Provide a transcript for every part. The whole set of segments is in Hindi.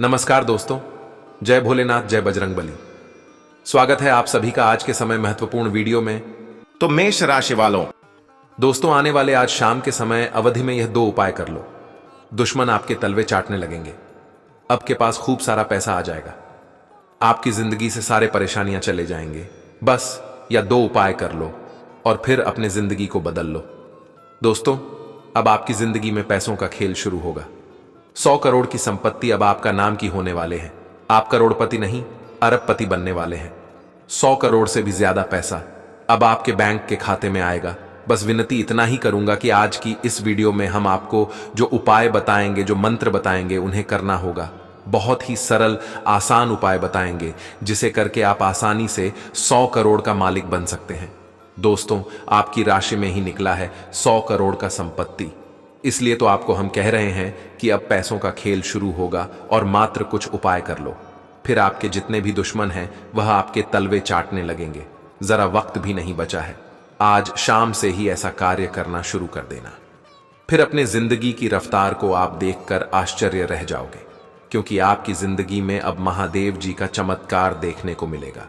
नमस्कार दोस्तों, जय भोलेनाथ, जय बजरंगबली। स्वागत है आप सभी का आज के समय महत्वपूर्ण वीडियो में। तो मेष राशि वालों, दोस्तों, आने वाले आज शाम के समय अवधि में यह 2 उपाय कर लो। दुश्मन आपके तलवे चाटने लगेंगे। अब के पास खूब सारा पैसा आ जाएगा। आपकी जिंदगी से सारे परेशानियां चले जाएंगे। बस या 2 उपाय कर लो और फिर अपने जिंदगी को बदल लो। दोस्तों, अब आपकी जिंदगी में पैसों का खेल शुरू होगा। 100 करोड़ की संपत्ति अब आपका नाम की होने वाले हैं। आप करोड़पति नहीं, अरबपति बनने वाले हैं। 100 करोड़ से भी ज्यादा पैसा अब आपके बैंक के खाते में आएगा। बस विनती इतना ही करूंगा कि आज की इस वीडियो में हम आपको जो उपाय बताएंगे, जो मंत्र बताएंगे, उन्हें करना होगा। बहुत ही सरल, आसान उपाय बताएंगे जिसे करके आप आसानी से 100 करोड़ का मालिक बन सकते हैं। दोस्तों, आपकी राशि में ही निकला है 100 करोड़ का संपत्ति। इसलिए तो आपको हम कह रहे हैं कि अब पैसों का खेल शुरू होगा और मात्र कुछ उपाय कर लो। फिर आपके जितने भी दुश्मन हैं वह आपके तलवे चाटने लगेंगे। जरा वक्त भी नहीं बचा है। आज शाम से ही ऐसा कार्य करना शुरू कर देना। फिर अपने जिंदगी की रफ्तार को आप देखकर आश्चर्य रह जाओगे, क्योंकि आपकी जिंदगी में अब महादेव जी का चमत्कार देखने को मिलेगा।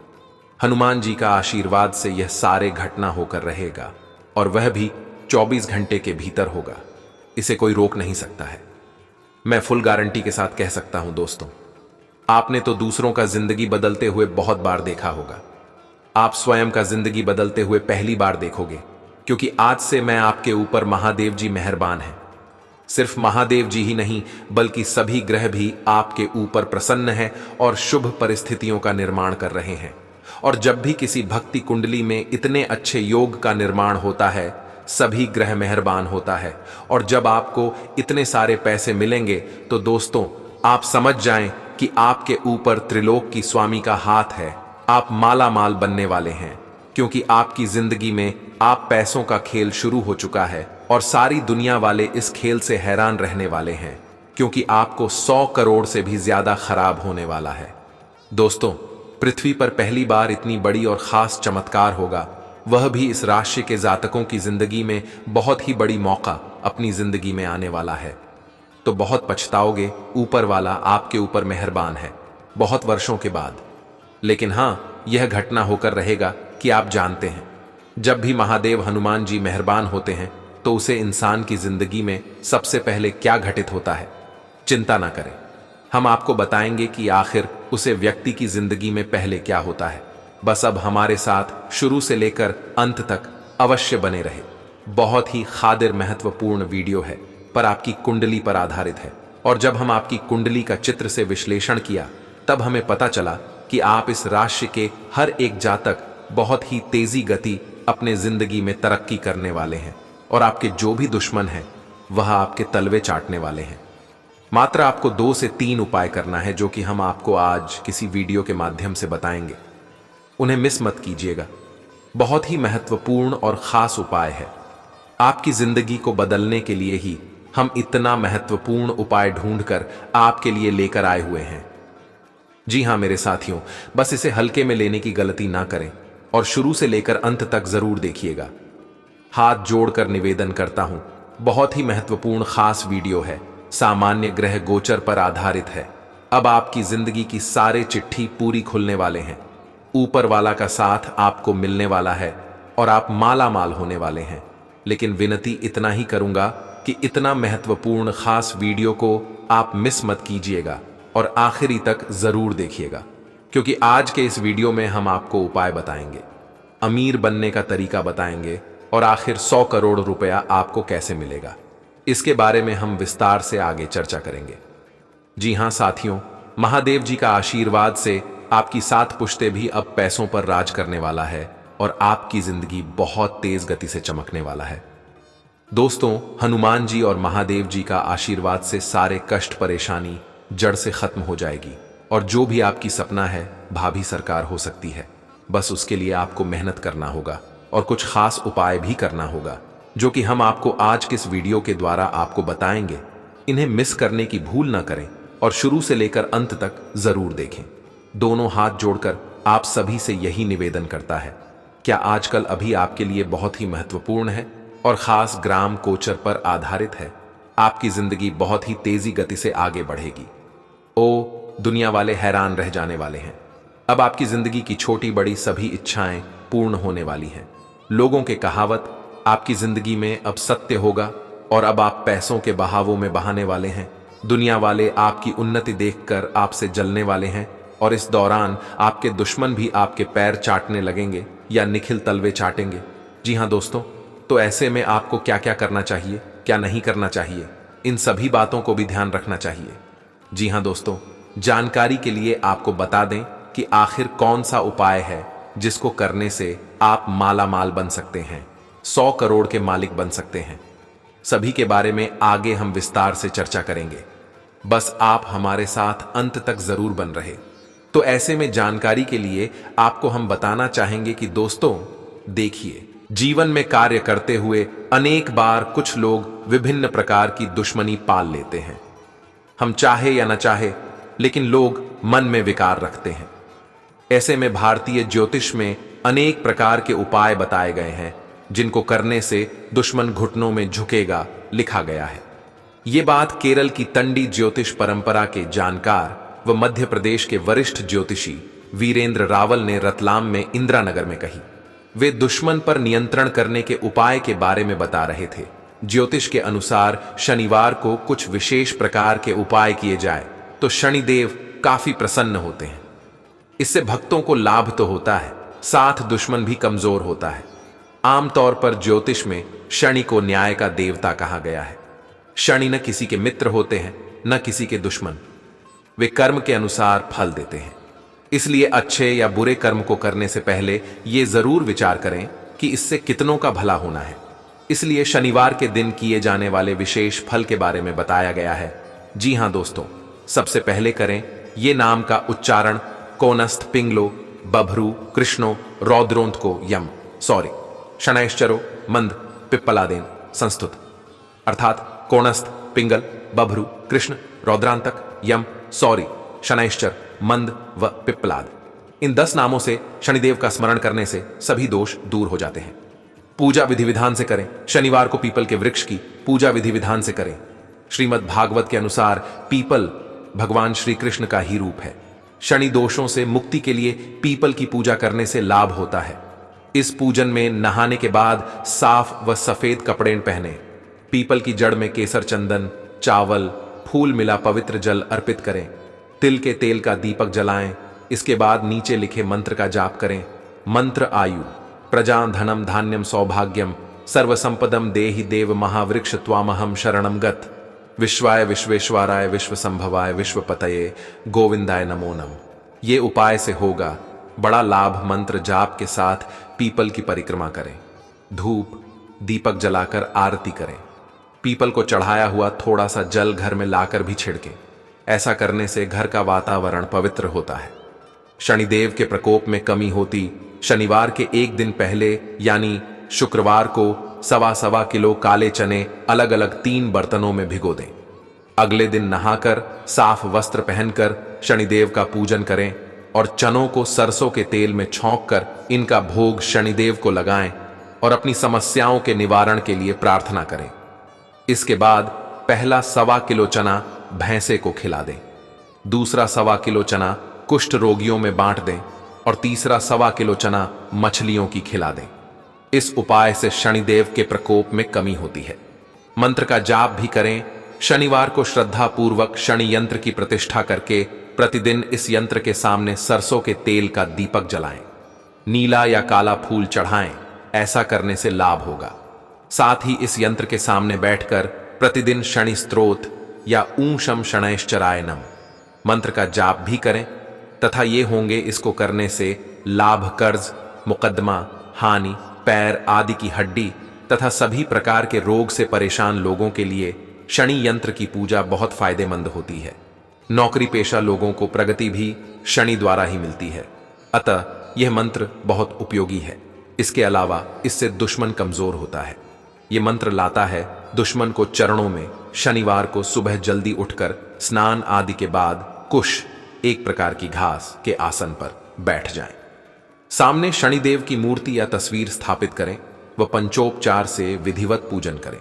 हनुमान जी का आशीर्वाद से यह सारे घटना होकर रहेगा और वह भी 24 घंटे के भीतर होगा। इसे कोई रोक नहीं सकता है। मैं फुल गारंटी के साथ कह सकता हूं। दोस्तों, आपने तो दूसरों का जिंदगी बदलते हुए बहुत बार देखा होगा। आप स्वयं का जिंदगी बदलते हुए पहली बार देखोगे, क्योंकि आज से मैं आपके ऊपर महादेव जी मेहरबान हैं। सिर्फ महादेव जी ही नहीं, बल्कि सभी ग्रह भी आपके ऊपर प्रसन्न हैं और शुभ परिस्थितियों का निर्माण कर रहे हैं। और जब भी किसी भक्ति कुंडली में इतने अच्छे योग का निर्माण होता है, सभी ग्रह मेहरबान होता है। और जब आपको इतने सारे पैसे मिलेंगे तो दोस्तों, आप समझ जाएं कि आपके ऊपर त्रिलोक की स्वामी का हाथ है। आप माला माल बनने वाले हैं, क्योंकि आपकी जिंदगी में आप पैसों का खेल शुरू हो चुका है और सारी दुनिया वाले इस खेल से हैरान रहने वाले हैं, क्योंकि आपको 100 करोड़ से भी ज्यादा खराब होने वाला है। दोस्तों, पृथ्वी पर पहली बार इतनी बड़ी और खास चमत्कार होगा, वह भी इस राशि के जातकों की जिंदगी में बहुत ही बड़ी मौका अपनी जिंदगी में आने वाला है। तो बहुत पछताओगे। ऊपर वाला आपके ऊपर मेहरबान है, बहुत वर्षों के बाद। लेकिन हां, यह घटना होकर रहेगा कि आप जानते हैं, जब भी महादेव हनुमान जी मेहरबान होते हैं तो उसे इंसान की जिंदगी में सबसे पहले क्या घटित होता है। चिंता ना करें, हम आपको बताएंगे कि आखिर उसे व्यक्ति की जिंदगी में पहले क्या होता है। बस अब हमारे साथ शुरू से लेकर अंत तक अवश्य बने रहे। बहुत ही खातिर महत्वपूर्ण वीडियो है, पर आपकी कुंडली पर आधारित है। और जब हम आपकी कुंडली का चित्र से विश्लेषण किया, तब हमें पता चला कि आप इस राशि के हर एक जातक बहुत ही तेजी गति अपने जिंदगी में तरक्की करने वाले हैं और आपके जो भी दुश्मन हैं वह आपके तलवे चाटने वाले हैं। मात्र आपको 2 से 3 उपाय करना है, जो कि हम आपको आज किसी वीडियो के माध्यम से बताएंगे। उन्हें मिस मत कीजिएगा। बहुत ही महत्वपूर्ण और खास उपाय है। आपकी जिंदगी को बदलने के लिए ही हम इतना महत्वपूर्ण उपाय ढूंढकर आपके लिए लेकर आए हुए हैं। जी हां मेरे साथियों, बस इसे हल्के में लेने की गलती ना करें और शुरू से लेकर अंत तक जरूर देखिएगा। हाथ जोड़कर निवेदन करता हूं, बहुत ही महत्वपूर्ण खास वीडियो है। सामान्य ग्रह गोचर पर आधारित है। अब आपकी जिंदगी की सारे चिट्ठी पूरी खुलने वाले हैं। ऊपर वाला का साथ आपको मिलने वाला है और आप माला माल होने वाले हैं। लेकिन विनती इतना ही करूंगा कि इतना महत्वपूर्ण खास वीडियो को आप मिस मत कीजिएगा और आखिरी तक जरूर देखिएगा, क्योंकि आज के इस वीडियो में हम आपको उपाय बताएंगे, अमीर बनने का तरीका बताएंगे और आखिर 100 करोड़ रुपया आपको कैसे मिलेगा, इसके बारे में हम विस्तार से आगे चर्चा करेंगे। जी हां साथियों, महादेव जी का आशीर्वाद से आपकी 7 पुश्ते भी अब पैसों पर राज करने वाला है और आपकी जिंदगी बहुत तेज गति से चमकने वाला है। दोस्तों, हनुमान जी और महादेव जी का आशीर्वाद से सारे कष्ट परेशानी जड़ से खत्म हो जाएगी और जो भी आपकी सपना है, भाभी सरकार हो सकती है। बस उसके लिए आपको मेहनत करना होगा और कुछ खास उपाय भी करना होगा, जो कि हम आपको आज के इस वीडियो के द्वारा आपको बताएंगे। इन्हें मिस करने की भूल ना करें और शुरू से लेकर अंत तक जरूर देखें। दोनों हाथ जोड़कर आप सभी से यही निवेदन करता है, क्या आजकल अभी आपके लिए बहुत ही महत्वपूर्ण है और खास ग्राम गोचर पर आधारित है। आपकी जिंदगी बहुत ही तेजी गति से आगे बढ़ेगी। ओ दुनिया वाले हैरान रह जाने वाले हैं। अब आपकी जिंदगी की छोटी बड़ी सभी इच्छाएं पूर्ण होने वाली हैं। लोगों के कहावत आपकी जिंदगी में अब सत्य होगा और अब आप पैसों के बहावों में बहाने वाले हैं। दुनिया वाले आपकी उन्नति देखकर आपसे जलने वाले हैं और इस दौरान आपके दुश्मन भी आपके पैर चाटने लगेंगे या निखिल तलवे चाटेंगे। जी हाँ दोस्तों, तो ऐसे में आपको क्या क्या करना चाहिए, क्या नहीं करना चाहिए, इन सभी बातों को भी ध्यान रखना चाहिए। जी हाँ दोस्तों, जानकारी के लिए आपको बता दें कि आखिर कौन सा उपाय है जिसको करने से आप माला माल बन सकते हैं, 100 करोड़ के मालिक बन सकते हैं। सभी के बारे में आगे हम विस्तार से चर्चा करेंगे, बस आप हमारे साथ अंत तक जरूर बन रहे। तो ऐसे में जानकारी के लिए आपको हम बताना चाहेंगे कि दोस्तों देखिए, जीवन में कार्य करते हुए अनेक बार कुछ लोग विभिन्न प्रकार की दुश्मनी पाल लेते हैं। हम चाहे या न चाहे, लेकिन लोग मन में विकार रखते हैं। ऐसे में भारतीय ज्योतिष में अनेक प्रकार के उपाय बताए गए हैं जिनको करने से दुश्मन घुटनों में झुकेगा, लिखा गया है। ये बात केरल की तंडी ज्योतिष परंपरा के जानकार व मध्य प्रदेश के वरिष्ठ ज्योतिषी वीरेंद्र रावल ने रतलाम में इंदिरानगर में कही। वे दुश्मन पर नियंत्रण करने के उपाय के बारे में बता रहे थे। ज्योतिष के अनुसार शनिवार को कुछ विशेष प्रकार के उपाय किए जाए तो शनिदेव काफी प्रसन्न होते हैं। इससे भक्तों को लाभ तो होता है, साथ दुश्मन भी कमजोर होता है। आमतौर पर ज्योतिष में शनि को न्याय का देवता कहा गया है। शनि न किसी के मित्र होते हैं न किसी के दुश्मन, वे कर्म के अनुसार फल देते हैं। इसलिए अच्छे या बुरे कर्म को करने से पहले ये जरूर विचार करें कि इससे कितनों का भला होना है। इसलिए शनिवार के दिन किए जाने वाले विशेष फल के बारे में बताया गया है। जी हां दोस्तों, सबसे पहले करें ये नाम का उच्चारण कोनस्थ पिंगलो बभरू कृष्णो रौद्रोंत को यम शनैश्चरो मंद पिप्पलादेन संस्तुत, अर्थात कोणस्थ पिंगल बभरू कृष्ण रौद्रांतक यम शनैश्चर मंद व पिप्पलाद। इन 10 नामों से शनिदेव का स्मरण करने से सभी दोष दूर हो जाते हैं। पूजा विधि विधान से करें। शनिवार को पीपल के वृक्ष की पूजा विधि विधान से करें। श्रीमद् भागवत के अनुसार पीपल भगवान श्री कृष्ण का ही रूप है। शनि दोषों से मुक्ति के लिए पीपल की पूजा करने से लाभ होता है। इस पूजन में नहाने के बाद साफ व सफेद कपड़े पहने, पीपल की जड़ में केसर चंदन चावल फूल मिला पवित्र जल अर्पित करें, तिल के तेल का दीपक जलाएं। इसके बाद नीचे लिखे मंत्र का जाप करें। मंत्र आयु प्रजा धनम धान्यम सौभाग्यम सर्वसंपदम देहि देव महावृक्ष त्वामहम शरणम गत विश्वाय विश्वेश्वराय विश्व संभवाय विश्वपतये गोविंदाय नमो नम। ये उपाय से होगा बड़ा लाभ। मंत्र जाप के साथ पीपल की परिक्रमा करें, धूप दीपक जलाकर आरती करें। पीपल को चढ़ाया हुआ थोड़ा सा जल घर में लाकर भी छिड़कें। ऐसा करने से घर का वातावरण पवित्र होता है। शनिदेव के प्रकोप में कमी होती शनिवार के एक दिन पहले यानी शुक्रवार को 1.25 किलो काले चने अलग अलग 3 बर्तनों में भिगो दें। अगले दिन नहाकर साफ वस्त्र पहनकर शनिदेव का पूजन करें और चनों को सरसों के तेल में छौंककर इनका भोग शनिदेव को लगाएं और अपनी समस्याओं के निवारण के लिए प्रार्थना करें। इसके बाद पहला 1.25 किलो चना भैंसे को खिला दें, दूसरा 1.25 किलो चना कुष्ठ रोगियों में बांट दें और तीसरा 1.25 किलो चना मछलियों की खिला दें। इस उपाय से शनिदेव के प्रकोप में कमी होती है। मंत्र का जाप भी करें। शनिवार को श्रद्धा पूर्वक शनि यंत्र की प्रतिष्ठा करके प्रतिदिन इस यंत्र के सामने सरसों के तेल का दीपक जलाएं, नीला या काला फूल चढ़ाएं। ऐसा करने से लाभ होगा। साथ ही इस यंत्र के सामने बैठकर प्रतिदिन शनि स्तोत्र या ऊं शम शनैश्चराय नम मंत्र का जाप भी करें तथा ये होंगे इसको करने से लाभ, कर्ज, मुकदमा, हानि, पैर आदि की हड्डी तथा सभी प्रकार के रोग से परेशान लोगों के लिए शनि यंत्र की पूजा बहुत फायदेमंद होती है। नौकरी पेशा लोगों को प्रगति भी शनि द्वारा ही मिलती है, अतः यह मंत्र बहुत उपयोगी है। इसके अलावा इससे दुश्मन कमजोर होता है। यह मंत्र लाता है दुश्मन को चरणों में। शनिवार को सुबह जल्दी उठकर स्नान आदि के बाद कुश एक प्रकार की घास के आसन पर बैठ जाएं। सामने शनिदेव की मूर्ति या तस्वीर स्थापित करें व पंचोपचार से विधिवत पूजन करें।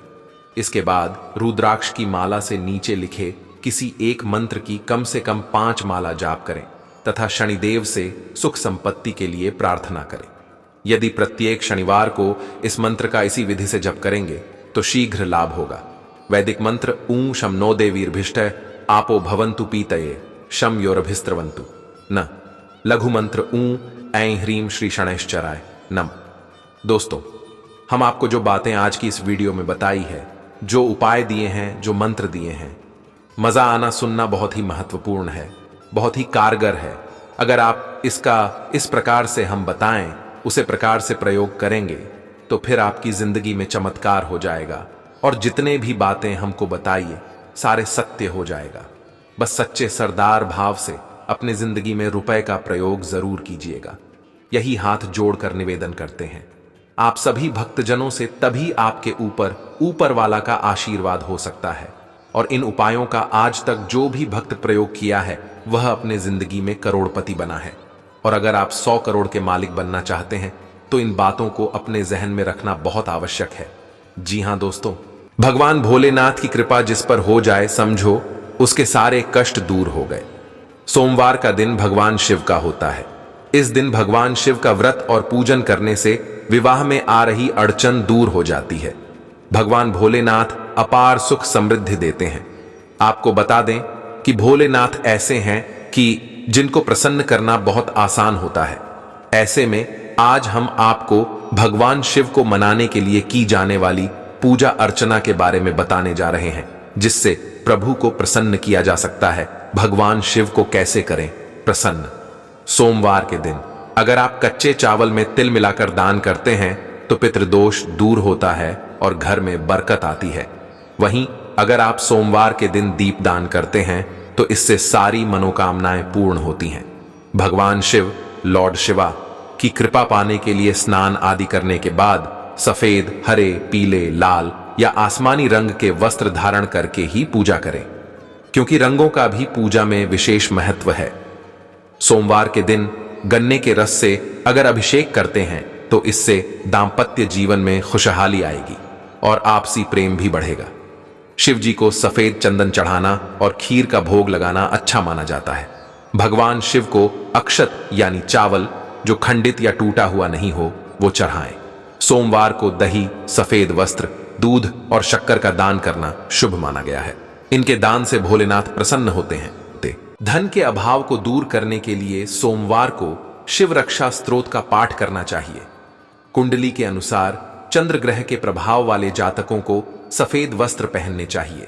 इसके बाद रुद्राक्ष की माला से नीचे लिखे किसी एक मंत्र की कम से कम 5 माला जाप करें तथा शनिदेव से सुख संपत्ति के लिए प्रार्थना करें। यदि प्रत्येक शनिवार को इस मंत्र का इसी विधि से जप करेंगे तो शीघ्र लाभ होगा। वैदिक मंत्र ऊं शम नो देवीर्भिष्टय आपो भवन्तु पीतये शम योरभिस्त्रवन्तु न। लघु मंत्र ऊं ऐं ह्रीं श्री शनैश्चराय नम। दोस्तों, हम आपको जो बातें आज की इस वीडियो में बताई है, जो उपाय दिए हैं, जो मंत्र दिए हैं, मजा आना सुनना बहुत ही महत्वपूर्ण है, बहुत ही कारगर है। अगर आप इसका इस प्रकार से हम बताएं, उसे प्रकार से प्रयोग करेंगे तो फिर आपकी जिंदगी में चमत्कार हो जाएगा और जितने भी बातें हमको बताइए सारे सत्य हो जाएगा। बस सच्चे सरदार भाव से अपने जिंदगी में रुपए का प्रयोग जरूर कीजिएगा। यही हाथ जोड़कर निवेदन करते हैं। आप सभी भक्तजनों से तभी आपके ऊपर वाला का आशीर्वाद हो सकता है। और इन उपायों का आज तक जो भी भक्त प्रयोग किया है वह अपने जिंदगी में करोड़पति बना है। और अगर आप 100 करोड़ के मालिक बनना चाहते हैं तो इन बातों को अपने जहन में रखना बहुत आवश्यक है। जी हां दोस्तों, भगवान भोलेनाथ की कृपा जिस पर हो जाए समझो उसके सारे कष्ट दूर हो गए। सोमवार का दिन भगवान शिव का होता है। इस दिन भगवान शिव का व्रत और पूजन करने से विवाह में आ रही अड़चन दूर हो जाती है। भगवान भोलेनाथ अपार सुख समृद्धि देते हैं। आपको बता दें कि भोलेनाथ ऐसे हैं कि जिनको प्रसन्न करना बहुत आसान होता है। ऐसे में आज हम आपको भगवान शिव को मनाने के लिए की जाने वाली पूजा अर्चना के बारे में बताने जा रहे हैं, जिससे प्रभु को प्रसन्न किया जा सकता है। भगवान शिव को कैसे करें प्रसन्न? सोमवार के दिन अगर आप कच्चे चावल में तिल मिलाकर दान करते हैं तो पितृदोष दूर होता है और घर में बरकत आती है। वहीं अगर आप सोमवार के दिन दीप दान करते हैं तो इससे सारी मनोकामनाएं पूर्ण होती हैं। भगवान शिव, लॉर्ड शिवा की कृपा पाने के लिए स्नान आदि करने के बाद सफेद, हरे, पीले, लाल या आसमानी रंग के वस्त्र धारण करके ही पूजा करें, क्योंकि रंगों का भी पूजा में विशेष महत्व है। सोमवार के दिन गन्ने के रस से अगर अभिषेक करते हैं तो इससे दांपत्य जीवन में खुशहाली आएगी और आपसी प्रेम भी बढ़ेगा। शिव जी को सफेद चंदन चढ़ाना और खीर का भोग लगाना अच्छा माना जाता है। भगवान शिव को अक्षत यानी चावल जो खंडित या टूटा हुआ नहीं हो वो चढ़ाएं। सोमवार को दही, सफेद वस्त्र, दूध और शक्कर का दान करना शुभ माना गया है। इनके दान से भोलेनाथ प्रसन्न होते हैं। धन के अभाव को दूर करने के लिए सोमवार को शिव रक्षा स्तोत्र का पाठ करना चाहिए। कुंडली के अनुसार चंद्र ग्रह के प्रभाव वाले जातकों को सफेद वस्त्र पहनने चाहिए।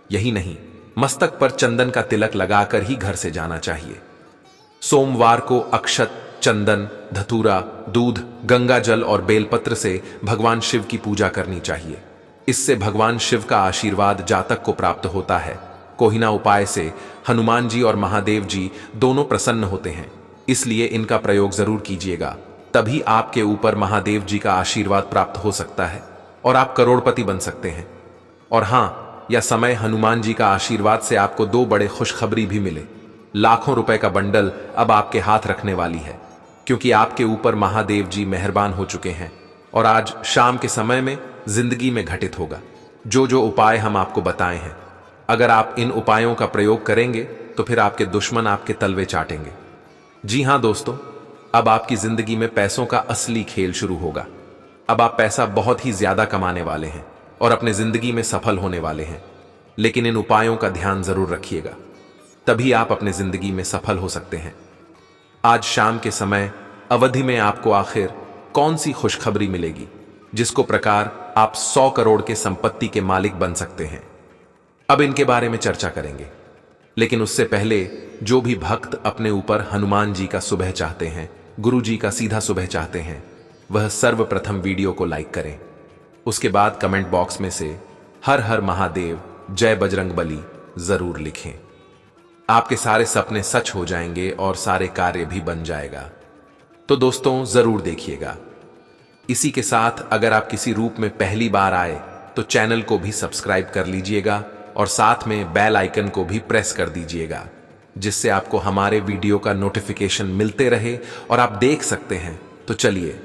यही नहीं, मस्तक पर चंदन का तिलक लगाकर ही घर से जाना चाहिए। सोमवार को अक्षत, चंदन, धतूरा, दूध, गंगा जल और बेलपत्र से भगवान शिव की पूजा करनी चाहिए। इससे भगवान शिव का आशीर्वाद जातक को प्राप्त होता है। कोहिना उपाय से हनुमान जी और महादेव जी दोनों प्रसन्न होते हैं, इसलिए इनका प्रयोग जरूर कीजिएगा। तभी आपके ऊपर महादेव जी का आशीर्वाद प्राप्त हो सकता है और आप करोड़पति बन सकते हैं। और हाँ, यह समय हनुमान जी का आशीर्वाद से आपको 2 बड़े खुशखबरी भी मिले। लाखों रुपए का बंडल अब आपके हाथ रखने वाली है, क्योंकि आपके ऊपर महादेव जी मेहरबान हो चुके हैं और आज शाम के समय में जिंदगी में घटित होगा जो उपाय हम आपको बताए हैं। अगर आप इन उपायों का प्रयोग करेंगे तो फिर आपके दुश्मन आपके तलवे चाटेंगे। जी हां दोस्तों, अब आपकी जिंदगी में पैसों का असली खेल शुरू होगा। अब आप पैसा बहुत ही ज्यादा कमाने वाले हैं और अपने जिंदगी में सफल होने वाले हैं। लेकिन इन उपायों का ध्यान जरूर रखिएगा, तभी आप अपने जिंदगी में सफल हो सकते हैं। आज शाम के समय अवधि में आपको आखिर कौन सी खुशखबरी मिलेगी जिसको प्रकार आप 100 करोड़ के संपत्ति के मालिक बन सकते हैं? अब इनके बारे में चर्चा करेंगे, लेकिन उससे पहले जो भी भक्त अपने ऊपर हनुमान जी का सुबह चाहते हैं, गुरु जी का सीधा सुबह चाहते हैं, वह सर्वप्रथम वीडियो को लाइक करें। उसके बाद कमेंट बॉक्स में से हर हर महादेव, जय बजरंगबली जरूर लिखें। आपके सारे सपने सच हो जाएंगे और सारे कार्य भी बन जाएगा। तो दोस्तों जरूर देखिएगा। इसी के साथ अगर आप किसी रूप में पहली बार आए तो चैनल को भी सब्सक्राइब कर लीजिएगा और साथ में बेल आइकन को भी प्रेस कर दीजिएगा, जिससे आपको हमारे वीडियो का नोटिफिकेशन मिलते रहे और आप देख सकते हैं। तो चलिए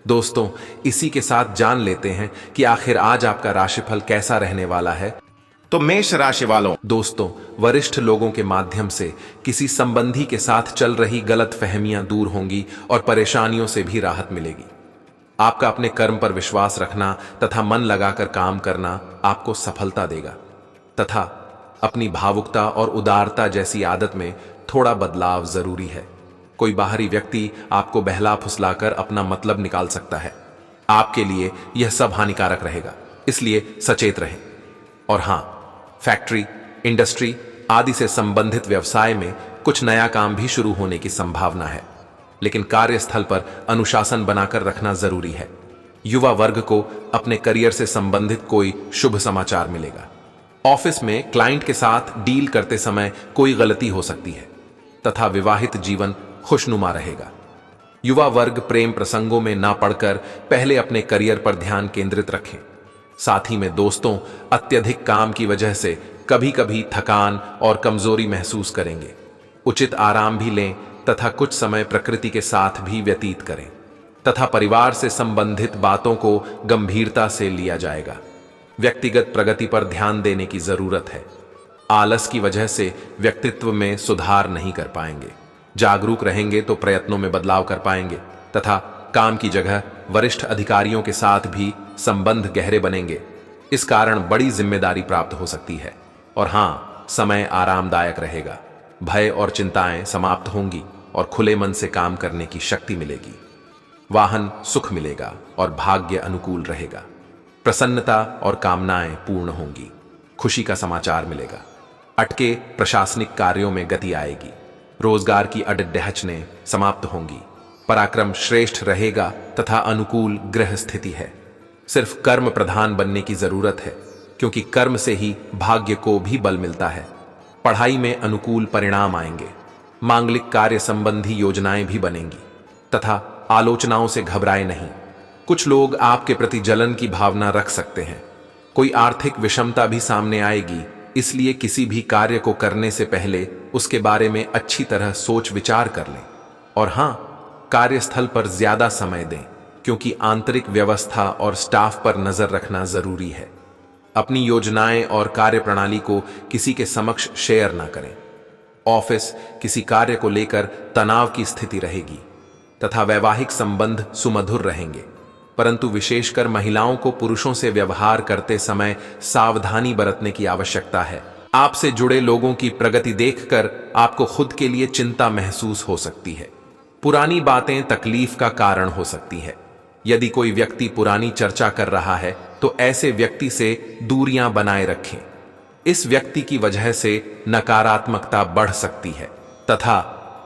दोस्तों, इसी के साथ जान लेते हैं कि आखिर आज आपका राशिफल कैसा रहने वाला है। तो मेष राशि वालों, दोस्तों, वरिष्ठ लोगों के माध्यम से किसी संबंधी के साथ चल रही गलत फहमियां दूर होंगी और परेशानियों से भी राहत मिलेगी। आपका अपने कर्म पर विश्वास रखना तथा मन लगाकर काम करना आपको सफलता देगा तथा अपनी भावुकता और उदारता जैसी आदत में थोड़ा बदलाव जरूरी है। कोई बाहरी व्यक्ति आपको बहला फुसलाकर अपना मतलब निकाल सकता है। आपके लिए यह सब हानिकारक रहेगा, इसलिए सचेत रहें। और हां, फैक्ट्री, इंडस्ट्री आदि से संबंधित व्यवसाय में कुछ नया काम भी शुरू होने की संभावना है, लेकिन कार्यस्थल पर अनुशासन बनाकर रखना जरूरी है। युवा वर्ग को अपने करियर से संबंधित कोई शुभ समाचार मिलेगा। ऑफिस में क्लाइंट के साथ डील करते समय कोई गलती हो सकती है तथा विवाहित जीवन खुशनुमा रहेगा। युवा वर्ग प्रेम प्रसंगों में ना पड़कर पहले अपने करियर पर ध्यान केंद्रित रखें। साथ ही में दोस्तों, अत्यधिक काम की वजह से कभी कभी थकान और कमजोरी महसूस करेंगे। उचित आराम भी लें तथा कुछ समय प्रकृति के साथ भी व्यतीत करें तथा परिवार से संबंधित बातों को गंभीरता से लिया जाएगा। व्यक्तिगत प्रगति पर ध्यान देने की जरूरत है। आलस की वजह से व्यक्तित्व में सुधार नहीं कर पाएंगे। जागरूक रहेंगे तो प्रयत्नों में बदलाव कर पाएंगे तथा काम की जगह वरिष्ठ अधिकारियों के साथ भी संबंध गहरे बनेंगे। इस कारण बड़ी जिम्मेदारी प्राप्त हो सकती है। और हां, समय आरामदायक रहेगा। भय और चिंताएं समाप्त होंगी और खुले मन से काम करने की शक्ति मिलेगी। वाहन सुख मिलेगा और भाग्य अनुकूल रहेगा। प्रसन्नता और कामनाएं पूर्ण होंगी। खुशी का समाचार मिलेगा। अटके प्रशासनिक कार्यों में गति आएगी। रोजगार की अड़चनें समाप्त होंगी। पराक्रम श्रेष्ठ रहेगा तथा अनुकूल ग्रह स्थिति है। सिर्फ कर्म प्रधान बनने की जरूरत है, क्योंकि कर्म से ही भाग्य को भी बल मिलता है। पढ़ाई में अनुकूल परिणाम आएंगे। मांगलिक कार्य संबंधी योजनाएं भी बनेंगी तथा आलोचनाओं से घबराए नहीं। कुछ लोग आपके प्रति जलन की भावना रख सकते हैं। कोई आर्थिक विषमता भी सामने आएगी, इसलिए किसी भी कार्य को करने से पहले उसके बारे में अच्छी तरह सोच विचार कर लें। और हां, कार्यस्थल पर ज्यादा समय दें, क्योंकि आंतरिक व्यवस्था और स्टाफ पर नजर रखना जरूरी है। अपनी योजनाएं और कार्यप्रणाली को किसी के समक्ष शेयर ना करें। ऑफिस किसी कार्य को लेकर तनाव की स्थिति रहेगी तथा वैवाहिक संबंध सुमधुर रहेंगे, परंतु विशेषकर महिलाओं को पुरुषों से व्यवहार करते समय सावधानी बरतने की आवश्यकता है। आपसे जुड़े लोगों की प्रगति देखकर आपको खुद के लिए चिंता महसूस हो सकती है। पुरानी बातें तकलीफ का कारण हो सकती है। यदि कोई व्यक्ति पुरानी चर्चा कर रहा है तो ऐसे व्यक्ति से दूरियां बनाए रखें। इस व्यक्ति की वजह से नकारात्मकता बढ़ सकती है तथा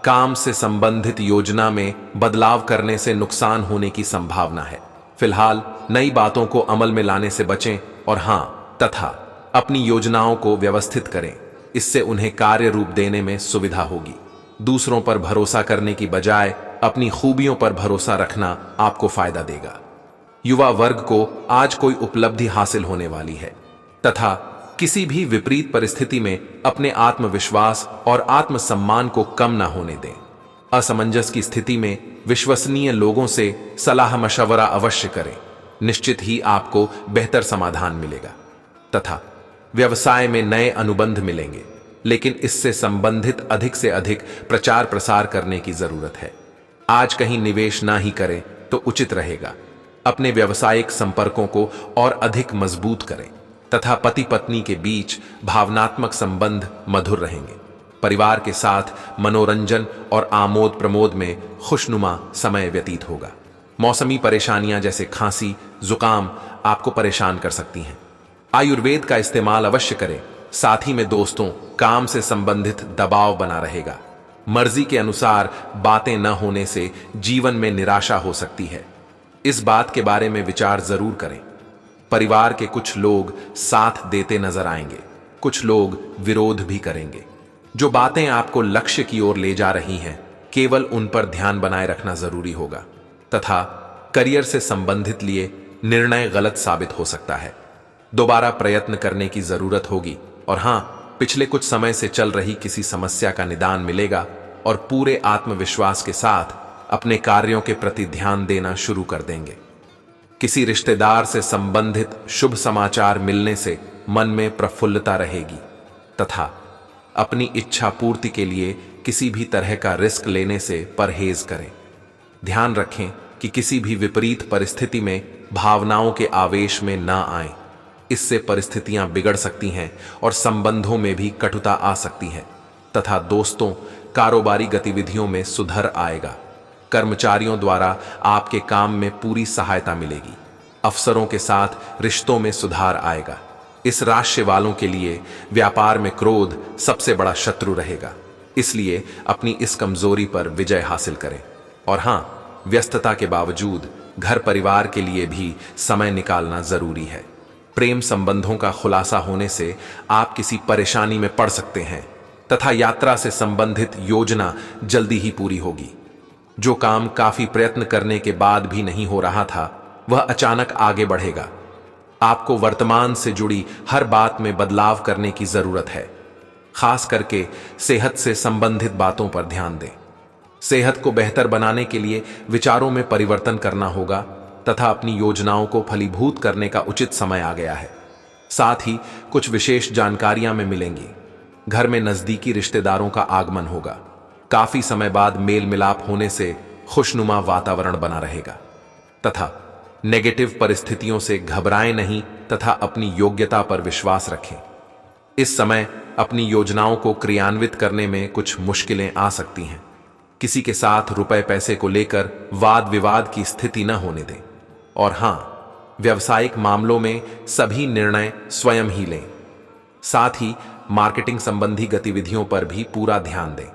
काम से संबंधित योजना में बदलाव करने से नुकसान होने की संभावना है। फिलहाल नई बातों को अमल में लाने से बचें और हां, तथा अपनी योजनाओं को व्यवस्थित करें। इससे उन्हें कार्य रूप देने में सुविधा होगी। दूसरों पर भरोसा करने की बजाय अपनी खूबियों पर भरोसा रखना आपको फायदा देगा। युवा वर्ग को आज कोई उपलब्धि हासिल होने वाली है तथा किसी भी विपरीत परिस्थिति में अपने आत्मविश्वास और आत्मसम्मान को कम ना होने दें। असमंजस की स्थिति में विश्वसनीय लोगों से सलाह मशवरा अवश्य करें। निश्चित ही आपको बेहतर समाधान मिलेगा तथा व्यवसाय में नए अनुबंध मिलेंगे, लेकिन इससे संबंधित अधिक से अधिक प्रचार प्रसार करने की जरूरत है। आज कहीं निवेश ना ही करें तो उचित रहेगा। अपने व्यावसायिक संपर्कों को और अधिक मजबूत करें तथा पति पत्नी के बीच भावनात्मक संबंध मधुर रहेंगे। परिवार के साथ मनोरंजन और आमोद प्रमोद में खुशनुमा समय व्यतीत होगा। मौसमी परेशानियां जैसे खांसी, जुकाम आपको परेशान कर सकती हैं। आयुर्वेद का इस्तेमाल अवश्य करें। साथ ही में दोस्तों, काम से संबंधित दबाव बना रहेगा। मर्जी के अनुसार बातें न होने से जीवन में निराशा हो सकती है। इस बात के बारे में विचार जरूर करें। परिवार के कुछ लोग साथ देते नजर आएंगे, कुछ लोग विरोध भी करेंगे। जो बातें आपको लक्ष्य की ओर ले जा रही हैं, केवल उन पर ध्यान बनाए रखना जरूरी होगा तथा करियर से संबंधित लिए निर्णय गलत साबित हो सकता है। दोबारा प्रयत्न करने की जरूरत होगी। और हां, पिछले कुछ समय से चल रही किसी समस्या का निदान मिलेगा और पूरे आत्मविश्वास के साथ अपने कार्यों के प्रति ध्यान देना शुरू कर देंगे। किसी रिश्तेदार से संबंधित शुभ समाचार मिलने से मन में प्रफुल्लता रहेगी तथा अपनी इच्छा पूर्ति के लिए किसी भी तरह का रिस्क लेने से परहेज करें। ध्यान रखें कि किसी भी विपरीत परिस्थिति में भावनाओं के आवेश में ना आएं। इससे परिस्थितियां बिगड़ सकती हैं और संबंधों में भी कटुता आ सकती है तथा दोस्तों, कारोबारी गतिविधियों में सुधार आएगा। कर्मचारियों द्वारा आपके काम में पूरी सहायता मिलेगी। अफसरों के साथ रिश्तों में सुधार आएगा। इस राशि वालों के लिए व्यापार में क्रोध सबसे बड़ा शत्रु रहेगा, इसलिए अपनी इस कमजोरी पर विजय हासिल करें। और हाँ, व्यस्तता के बावजूद घर परिवार के लिए भी समय निकालना जरूरी है। प्रेम संबंधों का खुलासा होने से आप किसी परेशानी में पड़ सकते हैं तथा यात्रा से संबंधित योजना जल्दी ही पूरी होगी। जो काम काफी प्रयत्न करने के बाद भी नहीं हो रहा था, वह अचानक आगे बढ़ेगा। आपको वर्तमान से जुड़ी हर बात में बदलाव करने की जरूरत है। खास करके सेहत से संबंधित बातों पर ध्यान दें। सेहत को बेहतर बनाने के लिए विचारों में परिवर्तन करना होगा तथा अपनी योजनाओं को फलीभूत करने का उचित समय आ गया है। साथ ही कुछ विशेष जानकारियां में मिलेंगी। घर में नजदीकी रिश्तेदारों का आगमन होगा। काफी समय बाद मेल मिलाप होने से खुशनुमा वातावरण बना रहेगा तथा नेगेटिव परिस्थितियों से घबराएं नहीं तथा अपनी योग्यता पर विश्वास रखें। इस समय अपनी योजनाओं को क्रियान्वित करने में कुछ मुश्किलें आ सकती हैं। किसी के साथ रुपए पैसे को लेकर वाद विवाद की स्थिति न होने दें। और हां, व्यवसायिक मामलों में सभी निर्णय स्वयं ही लें। साथ ही मार्केटिंग संबंधी गतिविधियों पर भी पूरा ध्यान दें।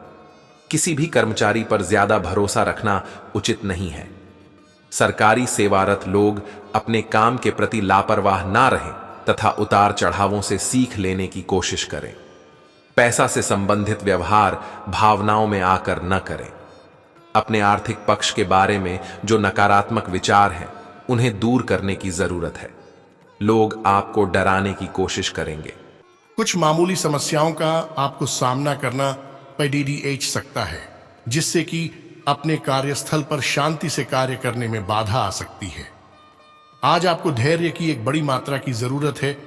किसी भी कर्मचारी पर ज्यादा भरोसा रखना उचित नहीं है। सरकारी सेवारत लोग अपने काम के प्रति लापरवाह ना रहें तथा उतार चढ़ावों से सीख लेने की कोशिश करें। पैसा से संबंधित व्यवहार भावनाओं में आकर न करें। अपने आर्थिक पक्ष के बारे में जो नकारात्मक विचार हैं, उन्हें दूर करने की जरूरत है। लोग आपको डराने की कोशिश करेंगे। कुछ मामूली समस्याओं का आपको सामना करना पड़ सकता है, जिससे कि अपने कार्यस्थल पर शांति से कार्य करने में बाधा आ सकती है। आज आपको धैर्य की एक बड़ी मात्रा की जरूरत है,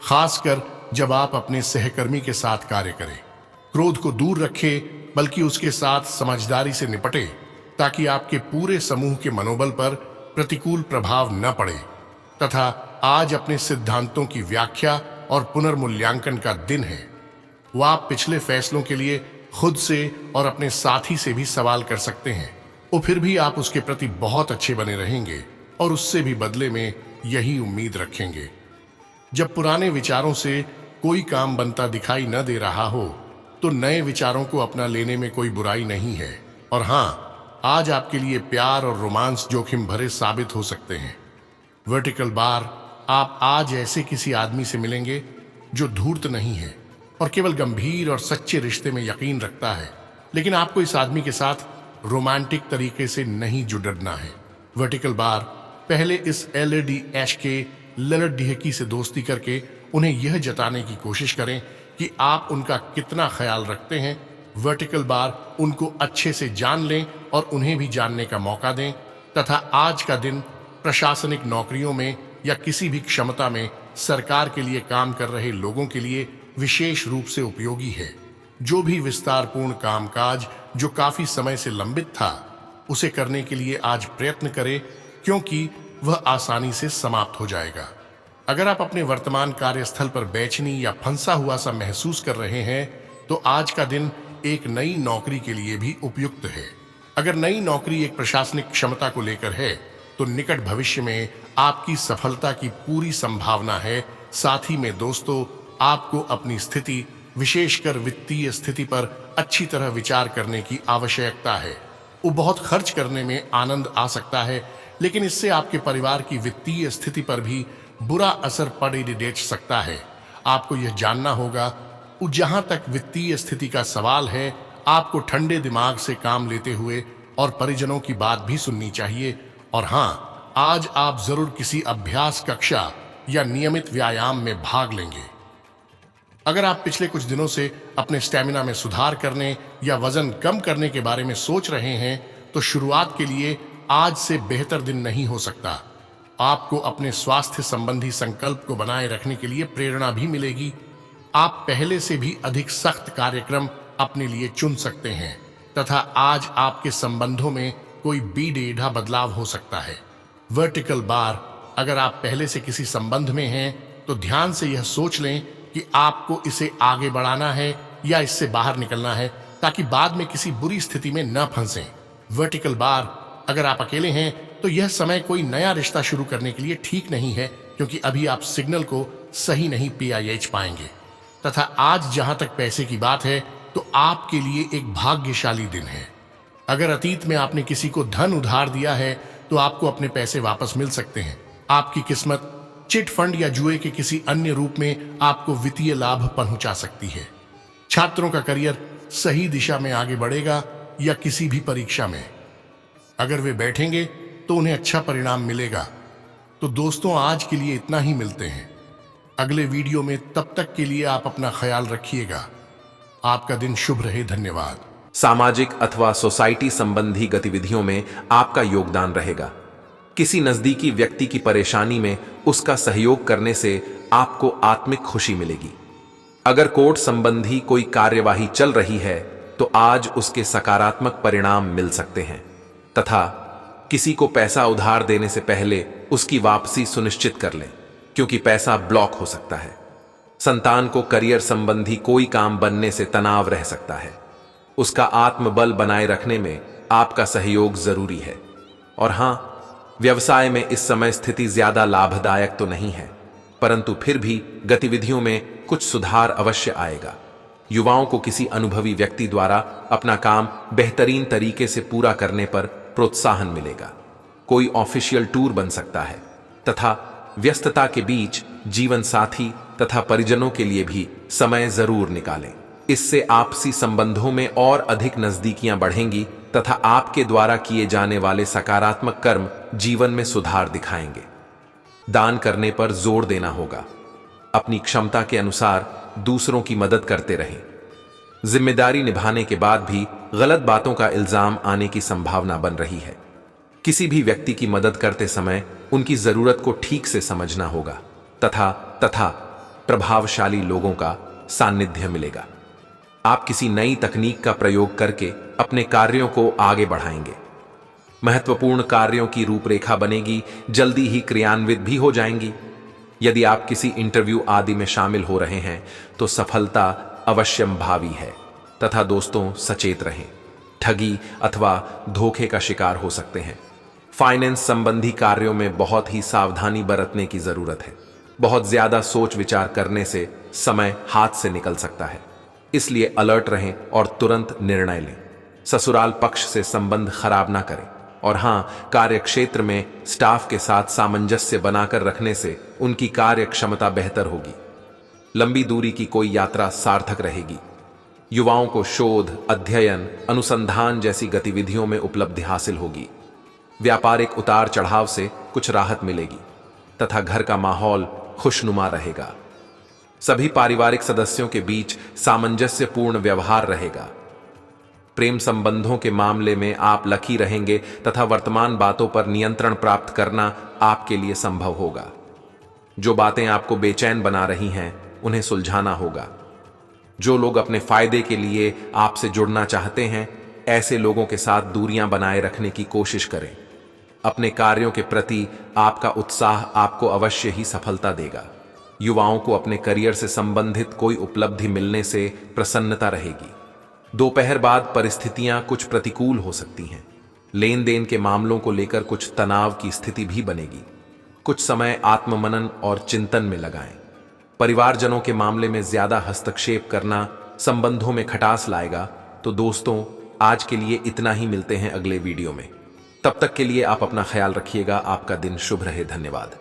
खासकर जब आप अपने सहकर्मी के साथ कार्य करें। क्रोध को दूर रखें, बल्कि उसके साथ समझदारी से निपटें, ताकि आपके पूरे समूह के मनोबल पर प्रतिकूल प्रभाव न पड़े। तथा आज अपने सिद्धांतों की व्याख्या और पुनर्मूल्यांकन का दिन है। वह आप पिछले फैसलों के लिए खुद से और अपने साथी से भी सवाल कर सकते हैं। और फिर भी आप उसके प्रति बहुत अच्छे बने रहेंगे और उससे भी बदले में यही उम्मीद रखेंगे। जब पुराने विचारों से कोई काम बनता दिखाई न दे रहा हो, तो नए विचारों को अपना लेने में कोई बुराई नहीं है। और हाँ, आज आपके लिए प्यार और रोमांस जोखिम भरे साबित हो सकते हैं। वर्टिकल बार, आप आज ऐसे किसी आदमी से मिलेंगे जो धूर्त नहीं है और केवल गंभीर और सच्चे रिश्ते में यकीन रखता है। लेकिन आपको इस आदमी के साथ रोमांटिक तरीके से नहीं जुड़ना है। वर्टिकल बार, पहले इस LED ऐश के ललट ढिहकी से दोस्ती करके उन्हें यह जताने की कोशिश करें कि आप उनका कितना ख्याल रखते हैं। वर्टिकल बार, उनको अच्छे से जान लें और उन्हें भी जानने का मौका दें। तथा आज का दिन प्रशासनिक नौकरियों में या किसी भी क्षमता में सरकार के लिए काम कर रहे लोगों के लिए विशेष रूप से उपयोगी है। जो भी विस्तारपूर्ण कामकाज जो काफी समय से लंबित था, उसे करने के लिए आज प्रयत्न करें, क्योंकि वह आसानी से समाप्त हो जाएगा। अगर आप अपने वर्तमान कार्यस्थल पर बेचैनी या फंसा हुआ सा महसूस कर रहे हैं, तो आज का दिन एक नई नौकरी के लिए भी उपयुक्त है। अगर नई नौकरी एक प्रशासनिक क्षमता को लेकर है, तो निकट भविष्य में आपकी सफलता की पूरी संभावना है। साथ ही में दोस्तों, आपको अपनी स्थिति, विशेषकर वित्तीय स्थिति पर अच्छी तरह विचार करने की आवश्यकता है। वो बहुत खर्च करने में आनंद आ सकता है, लेकिन इससे आपके परिवार की वित्तीय स्थिति पर भी बुरा असर पड़ सकता है। आपको यह जानना होगा, जहां तक वित्तीय स्थिति का सवाल है, आपको ठंडे दिमाग से काम लेते हुए और परिजनों की बात भी सुननी चाहिए। और हाँ, आज आप जरूर किसी अभ्यास कक्षा या नियमित व्यायाम में भाग लेंगे। अगर आप पिछले कुछ दिनों से अपने स्टैमिना में सुधार करने या वजन कम करने के बारे में सोच रहे हैं, तो शुरुआत के लिए आज से बेहतर दिन नहीं हो सकता। आपको अपने स्वास्थ्य संबंधी संकल्प को बनाए रखने के लिए प्रेरणा भी मिलेगी। आप पहले से भी अधिक सख्त कार्यक्रम अपने लिए चुन सकते हैं तथा आज आपके संबंधों में कोई बीढ़ा बदलाव हो सकता है। वर्टिकल बार, अगर आप पहले से किसी संबंध में हैं तो ध्यान से यह सोच लें कि आपको इसे आगे बढ़ाना है या इससे बाहर निकलना है ताकि बाद में किसी बुरी स्थिति में न फंसें। वर्टिकल बार, अगर आप अकेले हैं तो यह समय कोई नया रिश्ता शुरू करने के लिए ठीक नहीं है क्योंकि अभी आप सिग्नल को सही नहीं PIH पाएंगे। तथा आज जहां तक पैसे की बात है तो आपके लिए एक भाग्यशाली दिन है। अगर अतीत में आपने किसी को धन उधार दिया है तो आपको अपने पैसे वापस मिल सकते हैं। आपकी किस्मत चिट फंड या जुए के किसी अन्य रूप में आपको वित्तीय लाभ पहुंचा सकती है। छात्रों का करियर सही दिशा में आगे बढ़ेगा या किसी भी परीक्षा में अगर वे बैठेंगे तो उन्हें अच्छा परिणाम मिलेगा। तो दोस्तों, आज के लिए इतना ही, मिलते हैं अगले वीडियो में। तब तक के लिए आप अपना ख्याल रखिएगा। आपका दिन शुभ रहे। धन्यवाद। सामाजिक अथवा सोसाइटी संबंधी गतिविधियों में आपका योगदान रहेगा। किसी नजदीकी व्यक्ति की परेशानी में उसका सहयोग करने से आपको आत्मिक खुशी मिलेगी। अगर कोर्ट संबंधी कोई कार्यवाही चल रही है तो आज उसके सकारात्मक परिणाम मिल सकते हैं तथा किसी को पैसा उधार देने से पहले उसकी वापसी सुनिश्चित कर लें क्योंकि पैसा ब्लॉक हो सकता है। संतान को करियर संबंधी कोई काम बनने से तनाव रह सकता है। उसका आत्मबल बनाए रखने में आपका सहयोग जरूरी है। और हां, व्यवसाय में इस समय स्थिति ज्यादा लाभदायक तो नहीं है, परंतु फिर भी गतिविधियों में कुछ सुधार अवश्य आएगा। युवाओं को किसी अनुभवी व्यक्ति द्वारा अपना काम बेहतरीन तरीके से पूरा करने पर प्रोत्साहन मिलेगा। कोई ऑफिशियल टूर बन सकता है तथा व्यस्तता के बीच जीवन साथी तथा परिजनों के लिए भी समय जरूर निकालें। इससे आपसी संबंधों में और अधिक नजदीकियां बढ़ेंगी तथा आपके द्वारा किए जाने वाले सकारात्मक कर्म जीवन में सुधार दिखाएंगे। दान करने पर जोर देना होगा। अपनी क्षमता के अनुसार दूसरों की मदद करते रहें। जिम्मेदारी निभाने के बाद भी गलत बातों का इल्जाम आने की संभावना बन रही है। किसी भी व्यक्ति की मदद करते समय उनकी जरूरत को ठीक से समझना होगा तथा प्रभावशाली लोगों का सानिध्य मिलेगा। आप किसी नई तकनीक का प्रयोग करके अपने कार्यों को आगे बढ़ाएंगे। महत्वपूर्ण कार्यों की रूपरेखा बनेगी, जल्दी ही क्रियान्वित भी हो जाएंगी। यदि आप किसी इंटरव्यू आदि में शामिल हो रहे हैं तो सफलता अवश्यंभावी है तथा दोस्तों, सचेत रहें। ठगी अथवा धोखे का शिकार हो सकते हैं। फाइनेंस संबंधी कार्यों में बहुत ही सावधानी बरतने की जरूरत है। बहुत ज्यादा सोच विचार करने से समय हाथ से निकल सकता है, इसलिए अलर्ट रहें और तुरंत निर्णय लें। ससुराल पक्ष से संबंध खराब ना करें। और हां, कार्य क्षेत्र में स्टाफ के साथ सामंजस्य बनाकर रखने से उनकी कार्य क्षमता बेहतर होगी। लंबी दूरी की कोई यात्रा सार्थक रहेगी। युवाओं को शोध, अध्ययन, अनुसंधान जैसी गतिविधियों में उपलब्धि हासिल होगी। व्यापारिक उतार चढ़ाव से कुछ राहत मिलेगी तथा घर का माहौल खुशनुमा रहेगा। सभी पारिवारिक सदस्यों के बीच सामंजस्यपूर्ण व्यवहार रहेगा। प्रेम संबंधों के मामले में आप लकी रहेंगे तथा वर्तमान बातों पर नियंत्रण प्राप्त करना आपके लिए संभव होगा। जो बातें आपको बेचैन बना रही हैं, उन्हें सुलझाना होगा। जो लोग अपने फायदे के लिए आपसे जुड़ना चाहते हैं, ऐसे लोगों के साथ दूरियां बनाए रखने की कोशिश करें। अपने कार्यों के प्रति आपका उत्साह आपको अवश्य ही सफलता देगा। युवाओं को अपने करियर से संबंधित कोई उपलब्धि मिलने से प्रसन्नता रहेगी। दोपहर बाद परिस्थितियां कुछ प्रतिकूल हो सकती हैं। लेन देन के मामलों को लेकर कुछ तनाव की स्थिति भी बनेगी। कुछ समय आत्ममनन और चिंतन में लगाएं। परिवारजनों के मामले में ज्यादा हस्तक्षेप करना संबंधों में खटास लाएगा। तो दोस्तों, आज के लिए इतना ही। मिलते हैं अगले वीडियो में। तब तक के लिए आप अपना ख्याल रखिएगा। आपका दिन शुभ रहे। धन्यवाद।